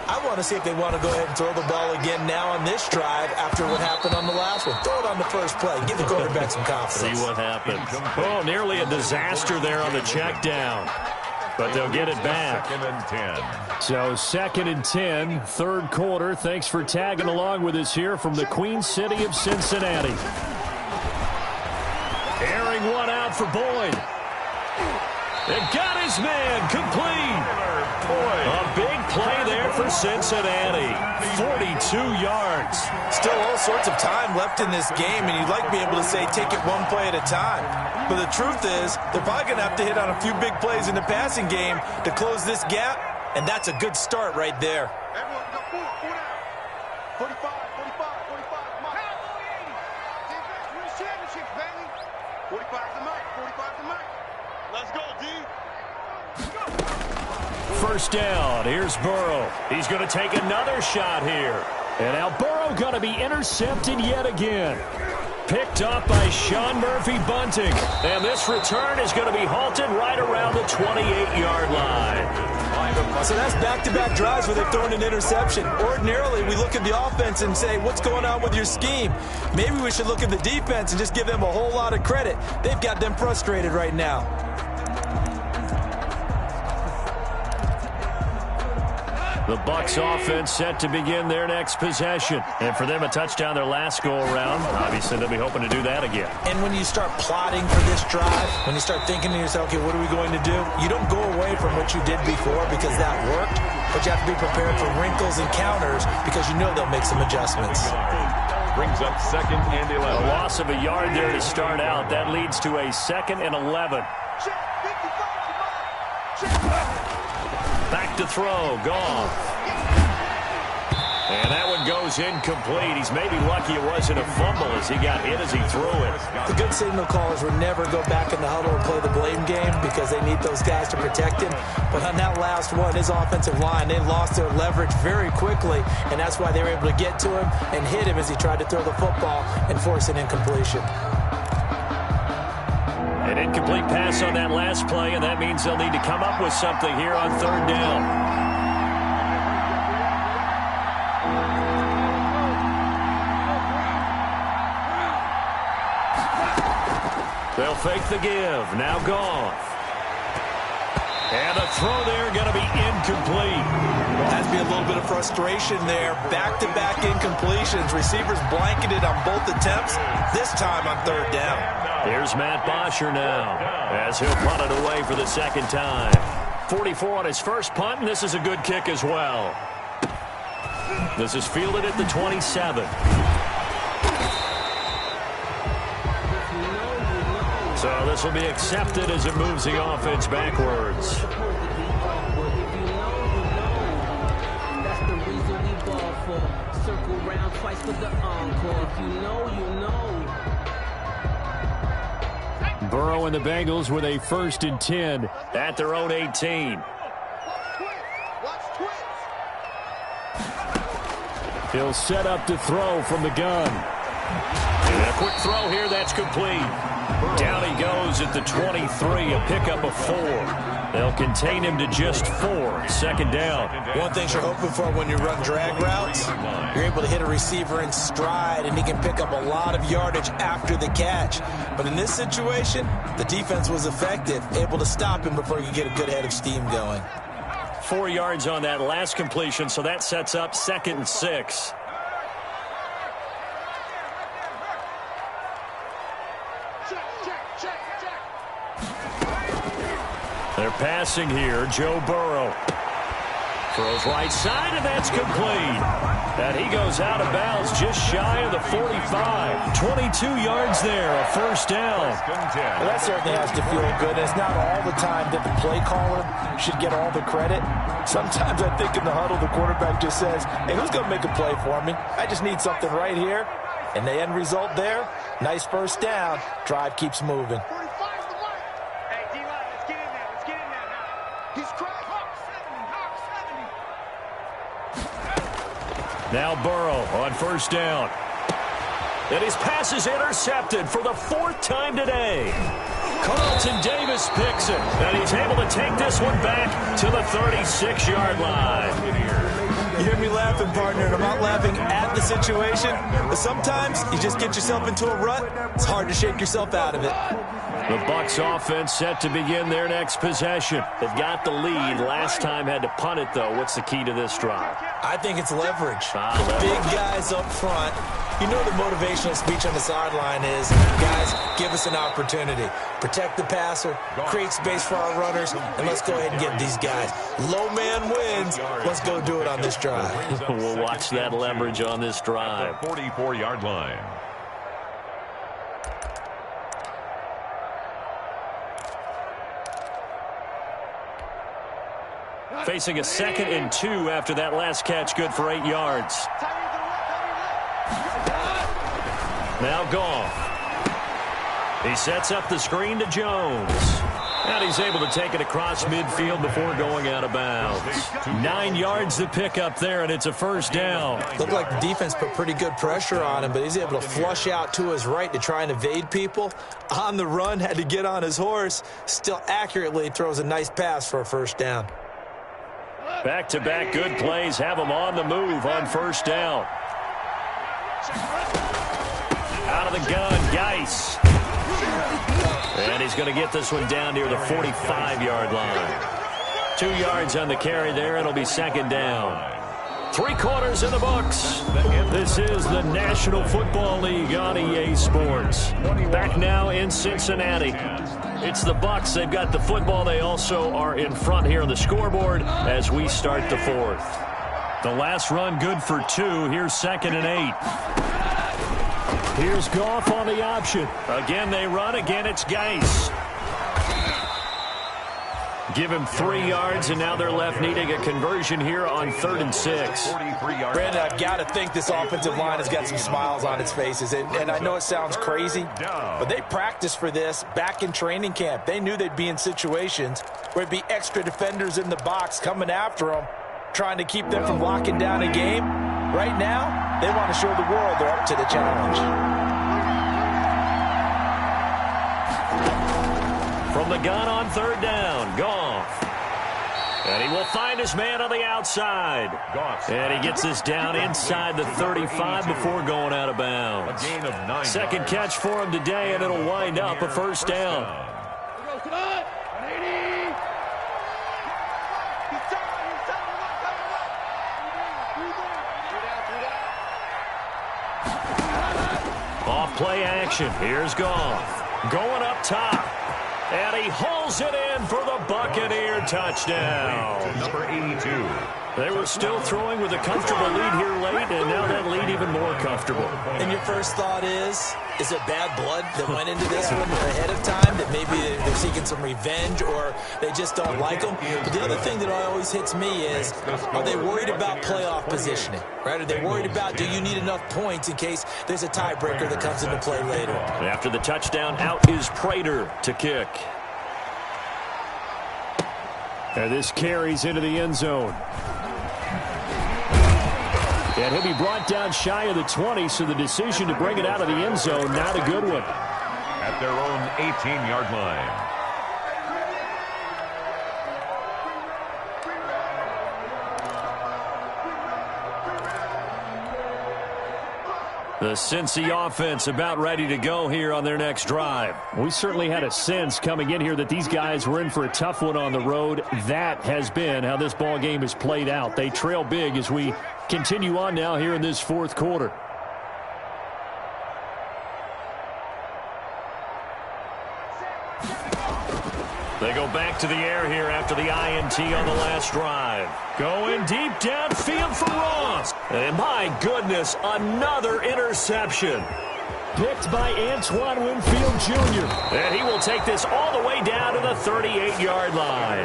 Speaker 6: I want to see if they want to go ahead and throw the ball again now on this drive after what happened on the last one. Throw it on the first play. Give the quarterback some confidence.
Speaker 1: See what happens. Oh, nearly a disaster there on the check down. But they'll get it back.
Speaker 4: 2nd and 10.
Speaker 7: So 2nd and 10, 3rd quarter. Thanks for tagging along with us here from the Queen City of Cincinnati.
Speaker 1: Airing one out for Boyd. It got his man complete. A big play there for Cincinnati. 42 yards.
Speaker 6: Still all sorts of time left in this game, and you'd like to be able to say take it one play at a time. But the truth is, they're probably going to have to hit on a few big plays in the passing game to close this gap, and that's a good start right there.
Speaker 5: Everyone go 4 down. 45, 45, 45. Come on. Defense wins championships, baby. 45 to Mike. 45 to Mike. Let's go, D.
Speaker 1: First down. Here's Burrow. He's going to take another shot here.
Speaker 7: And now Burrow going to be intercepted yet again. Picked up by Sean Murphy-Bunting.
Speaker 1: And this return is going to be halted right around the 28-yard line.
Speaker 6: So that's back-to-back drives where they've thrown an interception. Ordinarily, we look at the offense and say, what's going on with your scheme? Maybe we should look at the defense and just give them a whole lot of credit. They've got them frustrated right now.
Speaker 1: The Bucks offense set to begin their next possession. And for them, a touchdown their last go-around. Obviously, they'll be hoping to do that again.
Speaker 6: And when you start plotting for this drive, when you start thinking to yourself, okay, what are we going to do? You don't go away from what you did before because that worked, but you have to be prepared for wrinkles and counters because you know they'll make some adjustments.
Speaker 4: Brings up 2nd and 11.
Speaker 1: A loss of a yard there to start out. That leads to a 2nd and 11. Back to throw. Goff. And that one goes incomplete. He's maybe lucky it wasn't a fumble as he got hit as he threw it.
Speaker 6: The good signal callers would never go back in the huddle and play the blame game because they need those guys to protect him. But on that last one, his offensive line, they lost their leverage very quickly, and that's why they were able to get to him and hit him as he tried to throw the football and force an incompletion.
Speaker 1: An incomplete pass on that last play, and that means they'll need to come up with something here on 3rd down. They'll fake the give. Now Goff. And a throw there going to be incomplete.
Speaker 6: Has to be a little bit of frustration there. Back-to-back incompletions. Receivers blanketed on both attempts. This time on 3rd down.
Speaker 1: Here's Matt Bosher now as he'll punt it away for the 2nd time. 44 on his first punt, and this is a good kick as well. This is fielded at the 27. So this will be accepted as it moves the offense backwards.
Speaker 8: That's the reason we ball for. Circle round twice for the encore. If you know, you know.
Speaker 7: Burrow and the Bengals with a 1st and 10
Speaker 1: at their own 18.
Speaker 7: He'll set up to throw from the gun.
Speaker 1: And a quick throw here, that's complete. Down he goes at the 23, a pickup of 4. They'll contain him to just 4. 2nd down.
Speaker 6: One thing you're hoping for when you run drag routes, you're able to hit a receiver in stride, and he can pick up a lot of yardage after the catch. But in this situation, the defense was effective, able to stop him before he could get a good head of steam going.
Speaker 1: 4 yards on that last completion, so that sets up 2nd and 6. They're passing here. Joe Burrow throws right side, and that's complete. And he goes out of bounds just shy of the 45. 22 yards there, a 1st down.
Speaker 6: Well, that certainly has to feel good. It's not all the time that the play caller should get all the credit. Sometimes I think in the huddle, the quarterback just says, hey, who's going to make a play for me? I just need something right here. And the end result there, nice 1st down. Drive keeps moving.
Speaker 1: Now Burrow on 1st down. And his pass is intercepted for the 4th time today. Carlton Davis picks it, and he's able to take this one back to the 36-yard line.
Speaker 6: You hear me laughing, partner, and I'm not laughing at the situation, but sometimes you just get yourself into a rut. It's hard to shake yourself out of it.
Speaker 1: The Bucks offense set to begin their next possession. They've got the lead. Last time had to punt it, though. What's the key to this drive?
Speaker 6: I think it's leverage.
Speaker 1: Leverage.
Speaker 6: Big guys up front. You know the motivational speech on the sideline is, guys, give us an opportunity. Protect the passer, create space for our runners, and let's go ahead and get these guys. Low man wins. Let's go do it on this drive.
Speaker 1: We'll watch that leverage on this drive.
Speaker 4: 44-yard line.
Speaker 1: Facing a 2nd and 2 after that last catch, good for 8 yards. Now Goff. He sets up the screen to Jones. And he's able to take it across midfield before going out of bounds. 9 yards to pick up there, and it's a 1st down.
Speaker 6: Looked like the defense put pretty good pressure on him, but he's able to flush out to his right to try and evade people. On the run, had to get on his horse. Still accurately throws a nice pass for a 1st down.
Speaker 1: Back-to-back good plays have him on the move on 1st down. Out of the gun, Geis. And he's going to get this one down near the 45-yard line. 2 yards on the carry there. It'll be second down. 3 quarters in the books. This is the National Football League on EA Sports. Back now in Cincinnati. It's the Bucks. They've got the football. They also are in front here on the scoreboard as we start the 4th. The last run good for 2. Here's 2nd and 8. Here's Goff on the option. Again they run. Again it's Geis. Give him 3 yards, and now they're left needing a conversion here on 3rd and 6.
Speaker 6: Brandon, I've got to think this offensive line has got some smiles on its faces. And I know it sounds crazy, but they practiced for this back in training camp. They knew they'd be in situations where it'd be extra defenders in the box coming after them, trying to keep them from locking down a game. Right now, they want to show the world they're up to the challenge.
Speaker 1: From the gun on 3rd down, Goff. And he will find his man on the outside. And he gets this down inside the 35 before going out of bounds. Second catch for him today, and it'll wind up a 1st down. Off play action. Here's Goff. Going up top. And he hauls it in for the Buccaneer touchdown.
Speaker 4: Number 82.
Speaker 1: They were still throwing with a comfortable lead here late, and now that lead even more comfortable.
Speaker 6: And your first thought is it bad blood that went into this one ahead of time, that maybe they're seeking some revenge or they just don't like them? But the other thing that always hits me is, are they worried about playoff positioning? Right? Are they worried about, do you need enough points in case there's a tiebreaker that comes into play later?
Speaker 1: After the touchdown, out is Prater to kick. And this carries into the end zone. And he'll be brought down shy of the 20, so the decision to bring it out of the end zone, not a good one.
Speaker 4: At their own 18-yard line.
Speaker 1: The Cincy offense about ready to go here on their next drive.
Speaker 7: We certainly had a sense coming in here that these guys were in for a tough one on the road. That has been how this ball game has played out. They trail big as we continue on now here in this 4th quarter.
Speaker 1: They go back to the air here after the INT on the last drive. Going deep downfield for Ross. And my goodness, another interception.
Speaker 7: Picked by Antoine Winfield Jr.
Speaker 1: And he will take this all the way down to the 38-yard line.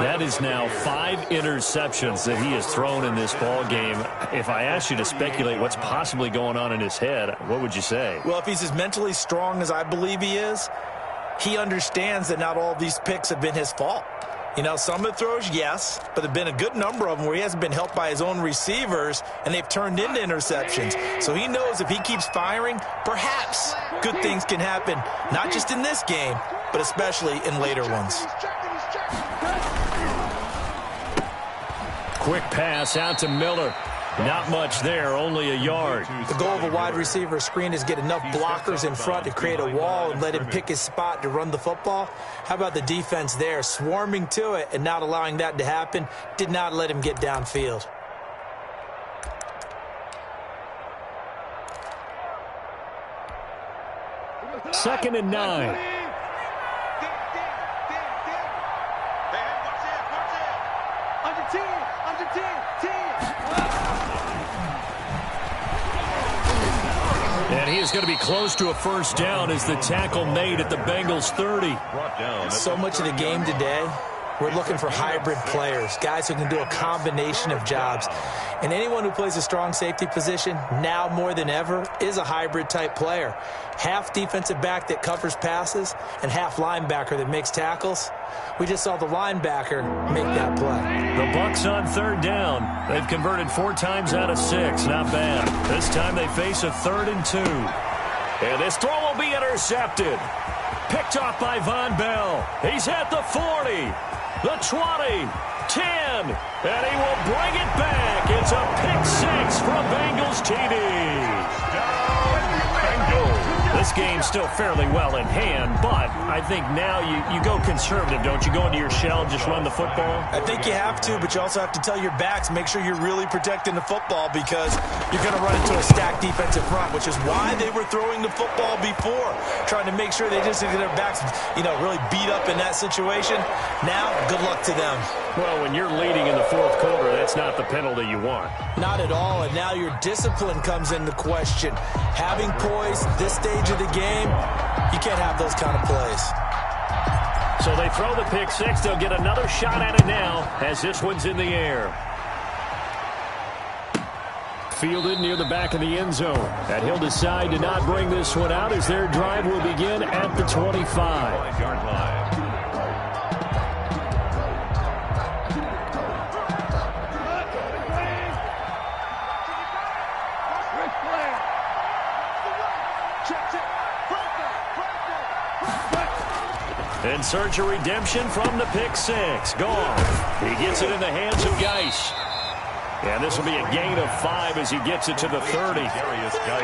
Speaker 1: That is now 5 interceptions that he has thrown in this ball game. If I asked you to speculate what's possibly going on in his head, what would you say?
Speaker 6: Well, if he's as mentally strong as I believe he is, he understands that not all of these picks have been his fault. You know, some of the throws, yes, but there have been a good number of them where he hasn't been helped by his own receivers, and they've turned into interceptions. So he knows if he keeps firing, perhaps good things can happen, not just in this game, but especially in later ones.
Speaker 1: Quick pass out to Miller. Not much there, only a yard.
Speaker 6: The goal of a wide receiver screen is get enough blockers in front to create a wall and let him pick his spot to run the football. How about the defense there, swarming to it and not allowing that to happen? Did not let him get downfield.
Speaker 7: Second and 9.
Speaker 1: And he is going to be close to a 1st down as the tackle made at the Bengals 30.
Speaker 6: So much of the game today, we're looking for hybrid players, guys who can do a combination of jobs. And anyone who plays a strong safety position, now more than ever, is a hybrid type player. Half defensive back that covers passes and half linebacker that makes tackles. We just saw the linebacker make that play.
Speaker 1: The Bucks on 3rd down. They've converted 4 times out of 6. Not bad. This time they face a 3rd and 2. And this throw will be intercepted. Picked off by Von Bell. He's at the 40, the 20, 10, and he will bring it back. It's a pick 6 from Bengals TD. The this game's still fairly well in hand, but I think now you go conservative, don't you? Go into your shell, just run the football?
Speaker 6: I think you have to, but you also have to tell your backs, make sure you're really protecting the football because you're going to run into a stacked defensive front, which is why they were throwing the football before, trying to make sure they just get their backs, really beat up in that situation. Now, good luck to them.
Speaker 1: Well, when you're leading in the fourth quarter, that's not the penalty you want.
Speaker 6: Not at all, and now your discipline comes into question. Having poise this stage of the game, you can't have those kind of plays.
Speaker 1: So they throw the pick six. They'll get another shot at it now as this one's in the air. Fielded near the back of the end zone. And he'll decide to not bring this one out as their drive will begin at the 25-yard line. In search of redemption from the pick six. Gone. He gets it in the hands of Geis. And this will be a gain of 5 as he gets it to the 30.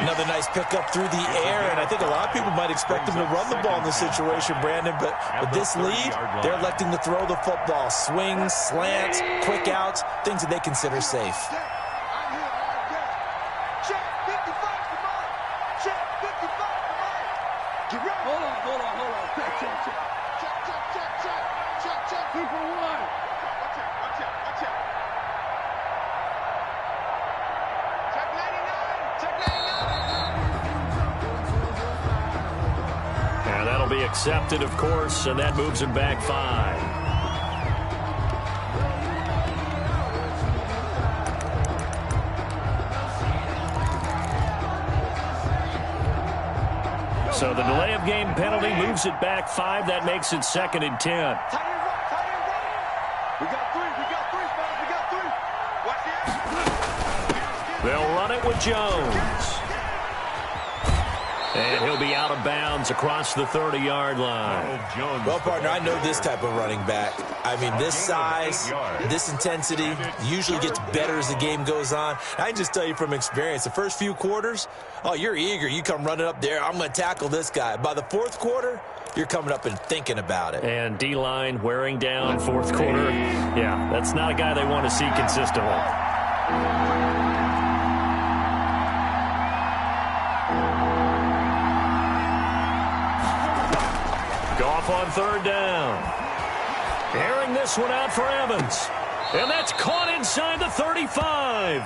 Speaker 6: Another nice pickup through the air, and I think a lot of people might expect him to run the ball in this situation, Brandon, but with this lead, they're electing to throw the football. Swings, slants, quick outs, things that they consider safe.
Speaker 1: And that'll be accepted, of course, and that moves him back 5. So the delay of game penalty moves it back 5. That makes it 2nd and 10.
Speaker 5: We got 3. Watch this.
Speaker 1: They'll run it with Jones. And he'll be out of bounds across the 30-yard line.
Speaker 6: Well, partner, I know this type of running back. I mean, this size, this intensity usually gets better as the game goes on. I can just tell you from experience, the first few quarters, oh, you're eager. You come running up there, I'm going to tackle this guy. By the fourth quarter, you're coming up and thinking about it.
Speaker 1: And D-line wearing down fourth quarter. Yeah, that's not a guy they want to see consistently. Goff on 3rd down. Airing this one out for Evans. And that's caught inside the 35.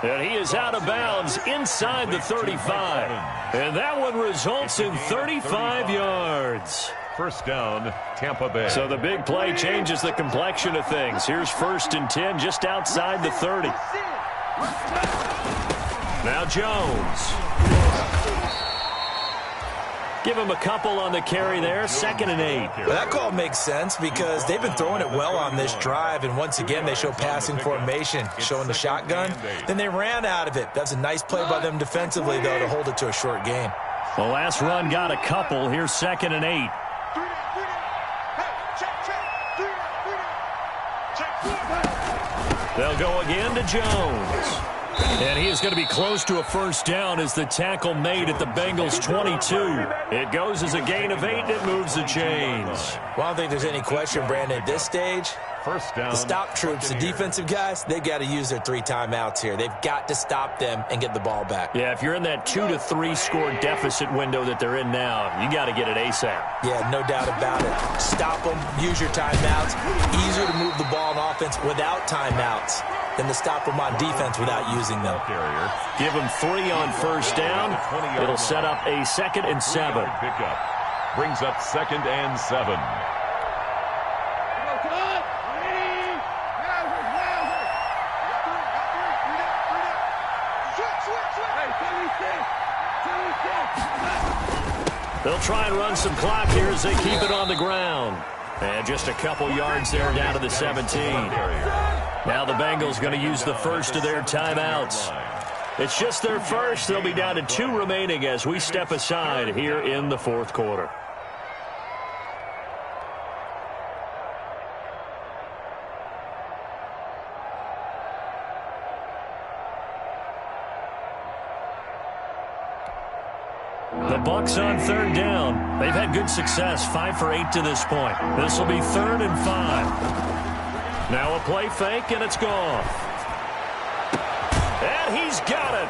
Speaker 1: And he is out of bounds inside the 35. And that one results in 35 yards.
Speaker 4: First down, Tampa Bay.
Speaker 1: So the big play changes the complexion of things. Here's 1st and 10 just outside the 30. Now Jones. Give him a couple on the carry there. 2nd and 8.
Speaker 6: Well, that call makes sense because they've been throwing it well on this drive, and once again they show passing formation, showing the shotgun. Then they ran out of it. That's a nice play by them defensively, though, to hold it to a short gain.
Speaker 1: The last run got a couple. Here's 2nd and 8. They'll go again to Jones. And he is going to be close to a first down as the tackle made at the Bengals' 22. It goes as a gain of 8, and it moves the chains.
Speaker 6: Well, I don't think there's any question, Brandon, at this stage,
Speaker 4: First down,
Speaker 6: the stop troops, the defensive guys, they've got to use their 3 timeouts here. They've got to stop them and get the ball back.
Speaker 1: Yeah, if you're in that 2 to 3 score deficit window that they're in now, you got to get it ASAP.
Speaker 6: Yeah, no doubt about it. Stop them, use your timeouts. Easier to move the ball on offense without timeouts than to stop them on defense without using them.
Speaker 1: Give them 3 on first down. It'll set up a 2nd and 7.
Speaker 4: Pickup brings up 2nd and 7.
Speaker 1: They'll try and run some clock here as they keep it on the ground. And just a couple yards there down to the 17. Now the Bengals going to use the first of their timeouts. It's just their first. They'll be down to 2 remaining as we step aside here in the fourth quarter. The Bucks on third down. They've had good success, 5 for 8 to this point. This will be 3rd and 5. Now a play fake, and it's gone. And he's got it.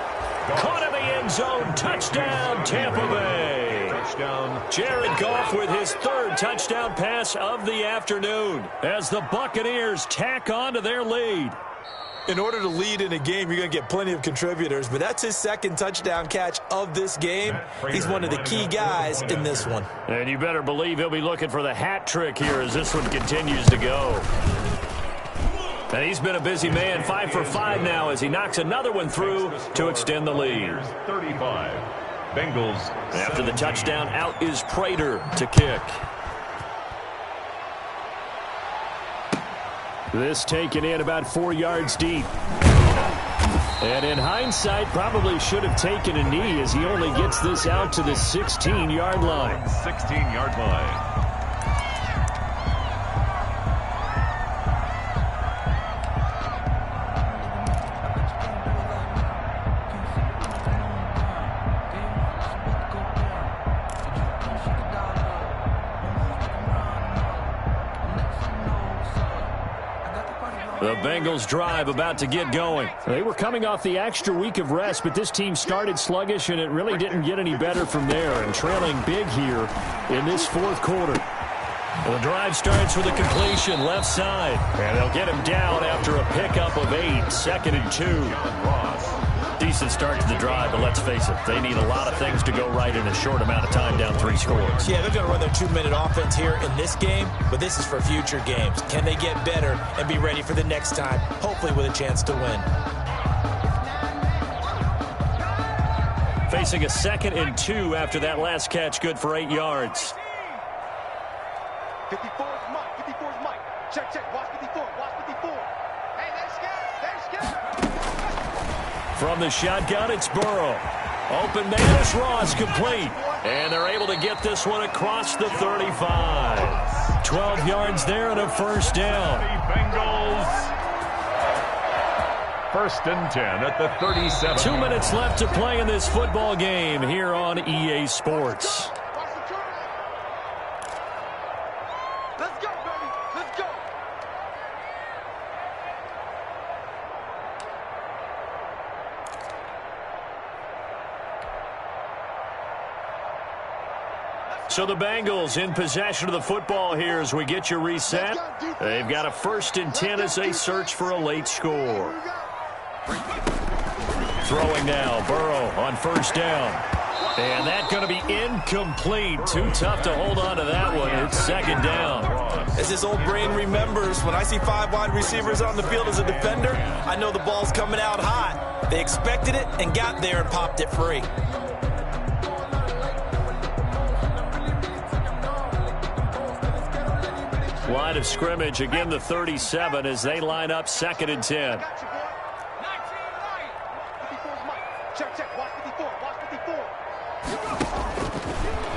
Speaker 1: Caught in the end zone. Touchdown, Tampa Bay. Touchdown. Jared Goff with his 3rd touchdown pass of the afternoon as the Buccaneers tack on to their lead.
Speaker 6: In order to lead in a game, you're going to get plenty of contributors, but that's his 2nd touchdown catch of this game. He's one of the key guys in this one.
Speaker 1: And you better believe he'll be looking for the hat trick here as this one continues to go. And he's been a busy man, 5 for 5 now as he knocks another one through to extend the lead.
Speaker 4: 35. Bengals.
Speaker 1: After the touchdown, out is Prater to kick. This taken in about 4 yards deep. And in hindsight, probably should have taken a knee as he only gets this out to the 16-yard line.
Speaker 4: 16-yard line.
Speaker 1: The Bengals drive about to get going. They were coming off the extra week of rest, but this team started sluggish, and it really didn't get any better from there, and trailing big here in this 4th quarter. The drive starts with a completion left side, and they'll get him down after a pickup of 8, 2nd and 2. Decent start to the drive, but let's face it, they need a lot of things to go right in a short amount of time down 3 scores.
Speaker 6: Yeah, they're going to run their 2-minute offense here in this game, but this is for future games. Can they get better and be ready for the next time, hopefully with a chance to win?
Speaker 1: Facing a 2nd and 2 after that last catch, good for 8 yards.
Speaker 5: 54 is Mike. 54 is Mike. Check, check. Watch 54. Watch 54. Hey, they scared. They scared.
Speaker 1: From the shotgun, it's Burrow. Open man is Ross, complete. And they're able to get this one across the 35. 12 yards there and a 1st down.
Speaker 4: Bengals. 1st and 10 at the 37.
Speaker 1: 2 minutes left to play in this football game here on EA Sports.
Speaker 5: Let's go, baby. Let's go.
Speaker 1: So the Bengals in possession of the football here as we get you reset. They've got a 1st and 10 as they search for a late score. Throwing now, Burrow on 1st down. And that's going to be incomplete. Too tough to hold on to that one. It's 2nd down.
Speaker 6: As his old brain remembers, when I see 5 wide receivers on the field as a defender, I know the ball's coming out hot. They expected it and got there and popped it free.
Speaker 1: Line of scrimmage, again the 37 as they line up 2nd and 10.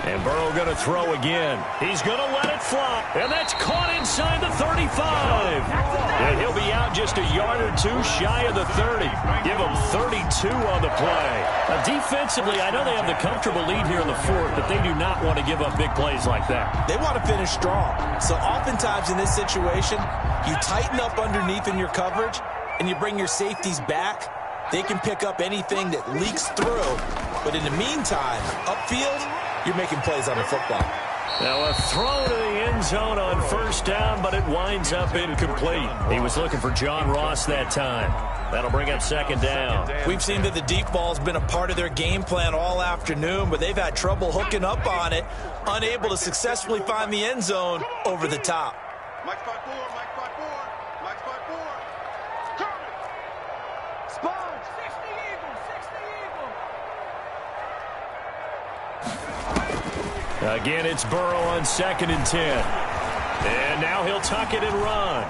Speaker 1: And Burrow going to throw again. He's going to let it fly. And that's caught inside the 35. And he'll be out just a yard or 2 shy of the 30. Give him 32 on the play. Now, defensively, I know they have the comfortable lead here in the 4th, but they do not want to give up big plays like that.
Speaker 6: They want to finish strong. So oftentimes in this situation, you tighten up underneath in your coverage, and you bring your safeties back. They can pick up anything that leaks through. But in the meantime, upfield, you're making plays on the football.
Speaker 1: Now a throw to the end zone on 1st down, but it winds up incomplete. He was looking for John Ross that time. That'll bring up 2nd down.
Speaker 6: We've seen that the deep ball's been a part of their game plan all afternoon, but they've had trouble hooking up on it, unable to successfully find the end zone over the top.
Speaker 5: Mike 5-4, Mike 5-4, Mike 5-4. Kermit. Sponge. 60 Eagle, 60 Eagle.
Speaker 1: Again, it's Burrow on 2nd and 10. And now he'll tuck it and run.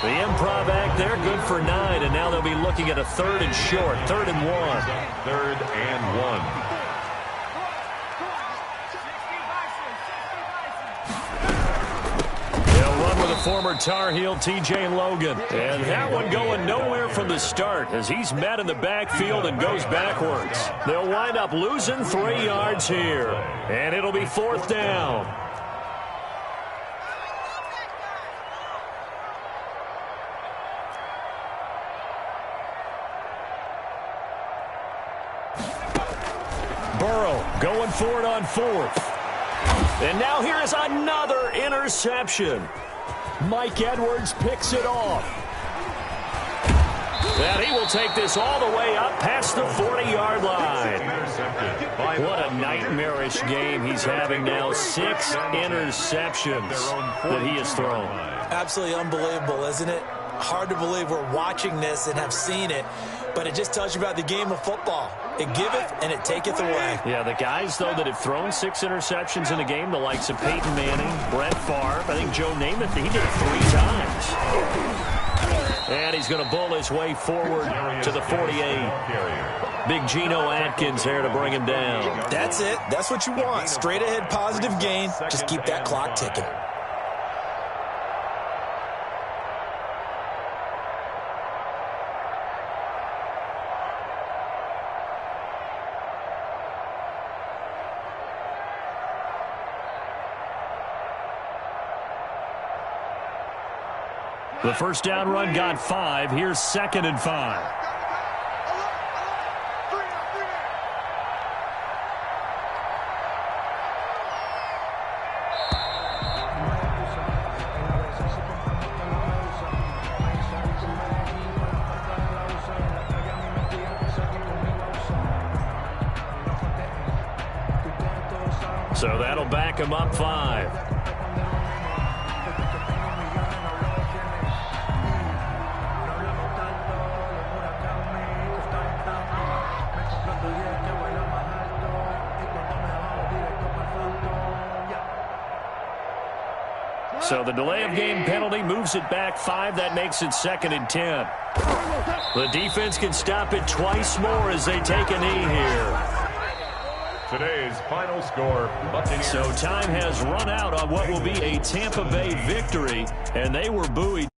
Speaker 1: The improv act there, good for 9, and now they'll be looking at a 3rd and short, 3rd and 1.
Speaker 4: 3rd and 1.
Speaker 1: They'll run with a former Tar Heel T.J. Logan. And that one going nowhere from the start as he's met in the backfield and goes backwards. They'll wind up losing 3 yards here. And it'll be 4th down. Burrow going for it on 4th. And now here is another interception. Mike Edwards picks it off. And he will take this all the way up past the 40-yard line. What a nightmarish game he's having now. 6 interceptions that he has thrown.
Speaker 6: Absolutely unbelievable, isn't it? Hard to believe we're watching this and have seen it, but it just tells you about the game of football. It giveth and it taketh away.
Speaker 1: Yeah, the guys, though, that have thrown 6 interceptions in a game, the likes of Peyton Manning, Brett Favre, I think Joe Namath, he did it 3 times. And he's going to bull his way forward to the 48. Big Geno Atkins there to bring him down.
Speaker 6: That's it. That's what you want. Straight ahead positive gain. Just keep that clock ticking.
Speaker 1: The first down run got 5. Here's 2nd and 5. So that'll back him up 5. So the delay of game penalty moves it back 5. That makes it 2nd and 10. The defense can stop it twice more as they take a knee here.
Speaker 4: Today's final score, Buccaneers.
Speaker 1: So time has run out on what will be a Tampa Bay victory, and they were buoyed.